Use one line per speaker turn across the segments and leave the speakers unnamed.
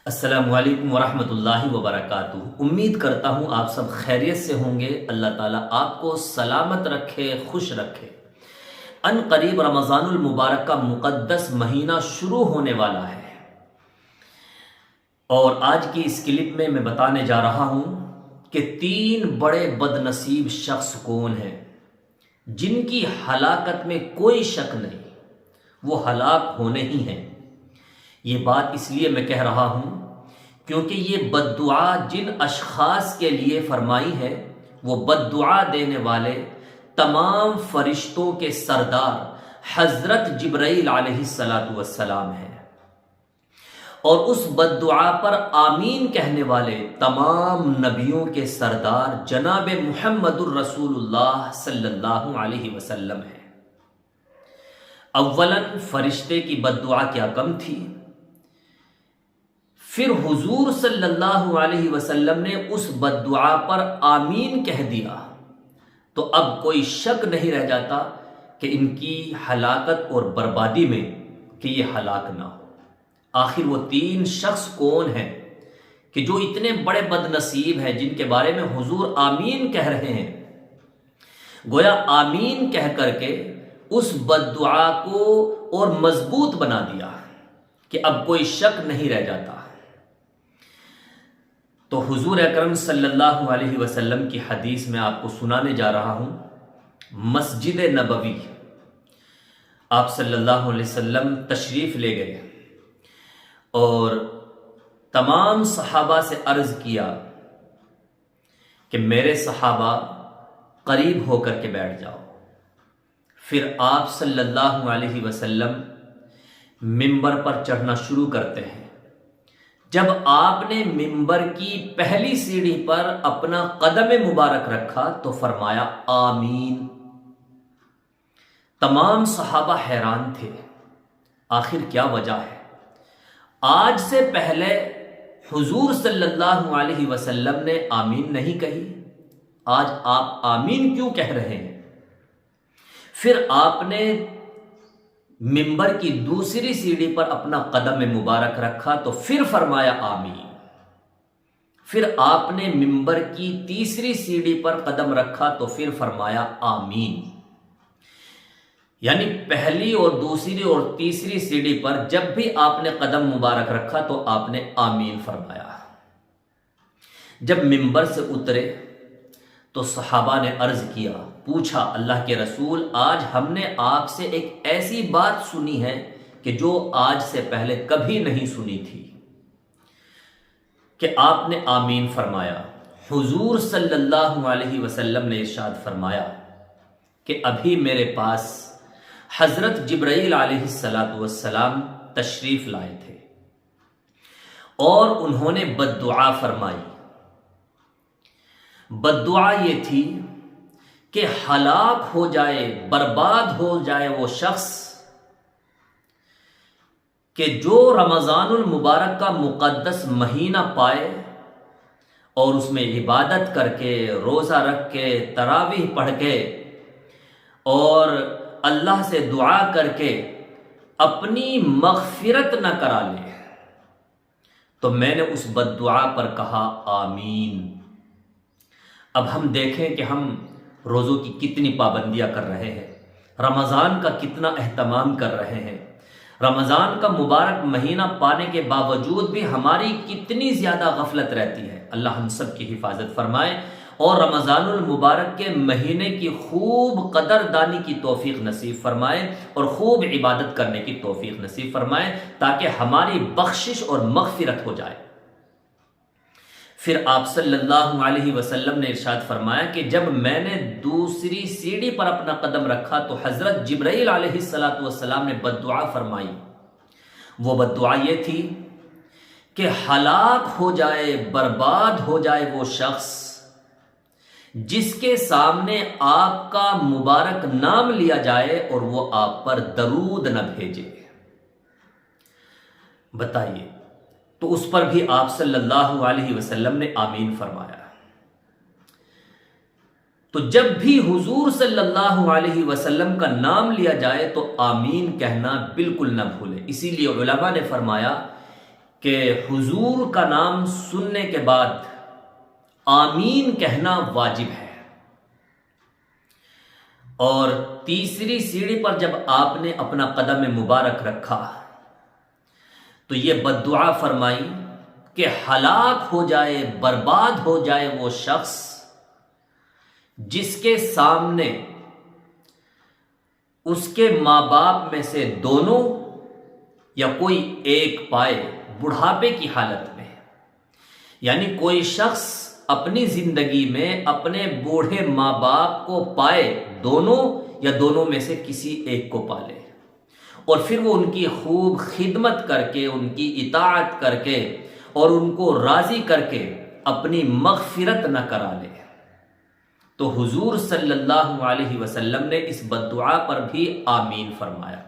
السلام علیکم ورحمۃ اللہ وبرکاتہ۔ امید کرتا ہوں آپ سب خیریت سے ہوں گے۔ اللہ تعالیٰ آپ کو سلامت رکھے، خوش رکھے۔ ان قریب رمضان المبارک کا مقدس مہینہ شروع ہونے والا ہے، اور آج کی اس کلپ میں بتانے جا رہا ہوں کہ 3 بڑے بد نصیب شخص کون ہیں جن کی ہلاکت میں کوئی شک نہیں، وہ ہلاک ہونے ہی ہیں۔ یہ بات اس لیے میں کہہ رہا ہوں کیونکہ یہ بد دعا جن اشخاص کے لیے فرمائی ہے وہ بد دعا دینے والے تمام فرشتوں کے سردار حضرت جبرائیل علیہ السلام ہیں، اور اس بد دعا پر آمین کہنے والے تمام نبیوں کے سردار جناب محمد الرسول اللہ صلی اللہ علیہ وسلم ہیں۔ اولاً فرشتے کی بد دعا کیا کم تھی، پھر حضور صلی اللہ علیہ وسلم نے اس بد دعا پر آمین کہہ دیا تو اب کوئی شک نہیں رہ جاتا کہ ان کی ہلاکت اور بربادی میں کہ یہ ہلاک نہ ہو۔ آخر وہ 3 شخص کون ہیں کہ جو اتنے بڑے بد نصیب ہیں جن کے بارے میں حضور آمین کہہ رہے ہیں؟ گویا آمین کہہ کر کے اس بد دعا کو اور مضبوط بنا دیا کہ اب کوئی شک نہیں رہ جاتا۔ تو حضور اکرم صلی اللہ علیہ وسلم کی حدیث میں آپ کو سنانے جا رہا ہوں۔ مسجد نبوی آپ صلی اللہ علیہ وسلم تشریف لے گئے اور تمام صحابہ سے عرض کیا کہ میرے صحابہ قریب ہو کر کے بیٹھ جاؤ۔ پھر آپ صلی اللہ علیہ وسلم منبر پر چڑھنا شروع کرتے ہیں۔ جب آپ نے منبر کی پہلی سیڑھی پر اپنا قدم مبارک رکھا تو فرمایا آمین۔ تمام صحابہ حیران تھے، آخر کیا وجہ ہے؟ آج سے پہلے حضور صلی اللہ علیہ وسلم نے آمین نہیں کہی، آج آپ آمین کیوں کہہ رہے ہیں؟ پھر آپ نے منبر کی دوسری سیڑھی پر اپنا قدم مبارک رکھا تو پھر فرمایا آمین۔ پھر آپ نے منبر کی تیسری سیڑھی پر قدم رکھا تو پھر فرمایا آمین۔ یعنی پہلی اور دوسری اور تیسری سیڑھی پر جب بھی آپ نے قدم مبارک رکھا تو آپ نے آمین فرمایا۔ جب منبر سے اترے تو صحابہ نے عرض کیا، پوچھا اللہ کے رسول، آج ہم نے آپ سے ایک ایسی بات سنی ہے کہ جو آج سے پہلے کبھی نہیں سنی تھی، کہ آپ نے آمین فرمایا۔ حضور صلی اللہ علیہ وسلم نے ارشاد فرمایا کہ ابھی میرے پاس حضرت جبرائیل علیہ السلام تشریف لائے تھے اور انہوں نے بد دعا فرمائی۔ بد دعا یہ تھی کہ ہلاک ہو جائے، برباد ہو جائے وہ شخص کہ جو رمضان المبارک کا مقدس مہینہ پائے اور اس میں عبادت کر کے، روزہ رکھ کے، تراویح پڑھ کے اور اللہ سے دعا کر کے اپنی مغفرت نہ کرا لے۔ تو میں نے اس بد دعا پر کہا آمین۔ اب ہم دیکھیں کہ ہم روزوں کی کتنی پابندیاں کر رہے ہیں، رمضان کا کتنا اہتمام کر رہے ہیں، رمضان کا مبارک مہینہ پانے کے باوجود بھی ہماری کتنی زیادہ غفلت رہتی ہے۔ اللہ ہم سب کی حفاظت فرمائے اور رمضان المبارک کے مہینے کی خوب قدر دانی کی توفیق نصیب فرمائے اور خوب عبادت کرنے کی توفیق نصیب فرمائے تاکہ ہماری بخشش اور مغفرت ہو جائے۔ پھر آپ صلی اللہ علیہ وسلم نے ارشاد فرمایا کہ جب میں نے دوسری سیڑھی پر اپنا قدم رکھا تو حضرت جبرائیل علیہ السلام نے بد دعا فرمائی۔ وہ بد دعا یہ تھی کہ ہلاک ہو جائے، برباد ہو جائے وہ شخص جس کے سامنے آپ کا مبارک نام لیا جائے اور وہ آپ پر درود نہ بھیجے۔ بتائیے، تو اس پر بھی آپ صلی اللہ علیہ وسلم نے آمین فرمایا۔ تو جب بھی حضور صلی اللہ علیہ وسلم کا نام لیا جائے تو آمین کہنا بالکل نہ بھولے۔ اسی لیے علماء نے فرمایا کہ حضور کا نام سننے کے بعد آمین کہنا واجب ہے، اور تیسری سیڑھی پر جب آپ نے اپنا قدم مبارک رکھا تو یہ بد دعا فرمائی کہ ہلاک ہو جائے، برباد ہو جائے وہ شخص جس کے سامنے اس کے ماں باپ میں سے دونوں یا کوئی ایک پائے بڑھاپے کی حالت میں، یعنی کوئی شخص اپنی زندگی میں اپنے بوڑھے ماں باپ کو پائے، دونوں یا دونوں میں سے کسی ایک کو پالے، اور پھر وہ ان کی خوب خدمت کر کے، ان کی اطاعت کر کے اور ان کو راضی کر کے اپنی مغفرت نہ کرا لے، تو حضور صلی اللہ علیہ وسلم نے اس بد دعا پر بھی آمین فرمایا۔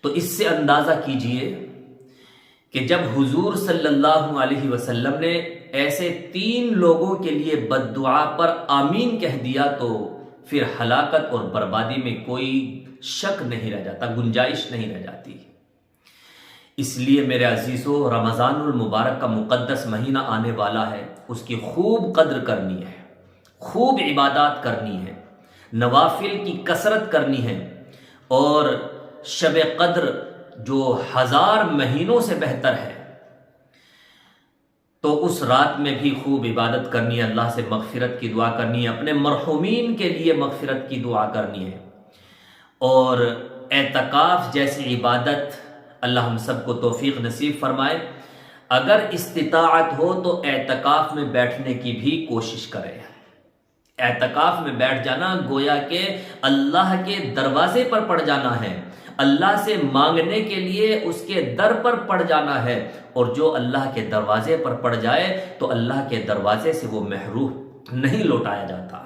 تو اس سے اندازہ کیجئے کہ جب حضور صلی اللہ علیہ وسلم نے ایسے 3 لوگوں کے لیے بد دعا پر آمین کہہ دیا تو پھر ہلاکت اور بربادی میں کوئی شک نہیں رہ جاتا، گنجائش نہیں رہ جاتی۔ اس لیے میرے عزیزو، رمضان المبارک کا مقدس مہینہ آنے والا ہے، اس کی خوب قدر کرنی ہے، خوب عبادات کرنی ہے، نوافل کی کثرت کرنی ہے، اور شب قدر جو 1000 مہینوں سے بہتر ہے، تو اس رات میں بھی خوب عبادت کرنی ہے، اللہ سے مغفرت کی دعا کرنی ہے، اپنے مرحومین کے لیے مغفرت کی دعا کرنی ہے، اور اعتکاف جیسی عبادت اللہ ہم سب کو توفیق نصیب فرمائے۔ اگر استطاعت ہو تو اعتکاف میں بیٹھنے کی بھی کوشش کریں۔ اعتکاف میں بیٹھ جانا گویا کہ اللہ کے دروازے پر پڑ جانا ہے، اللہ سے مانگنے کے لیے اس کے در پر پڑ جانا ہے، اور جو اللہ کے دروازے پر پڑ جائے تو اللہ کے دروازے سے وہ محروم نہیں لوٹایا جاتا،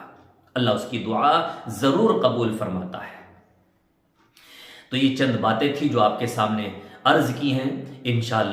اللہ اس کی دعا ضرور قبول فرماتا ہے۔ تو یہ چند باتیں تھی جو آپ کے سامنے عرض کی ہیں، انشاءاللہ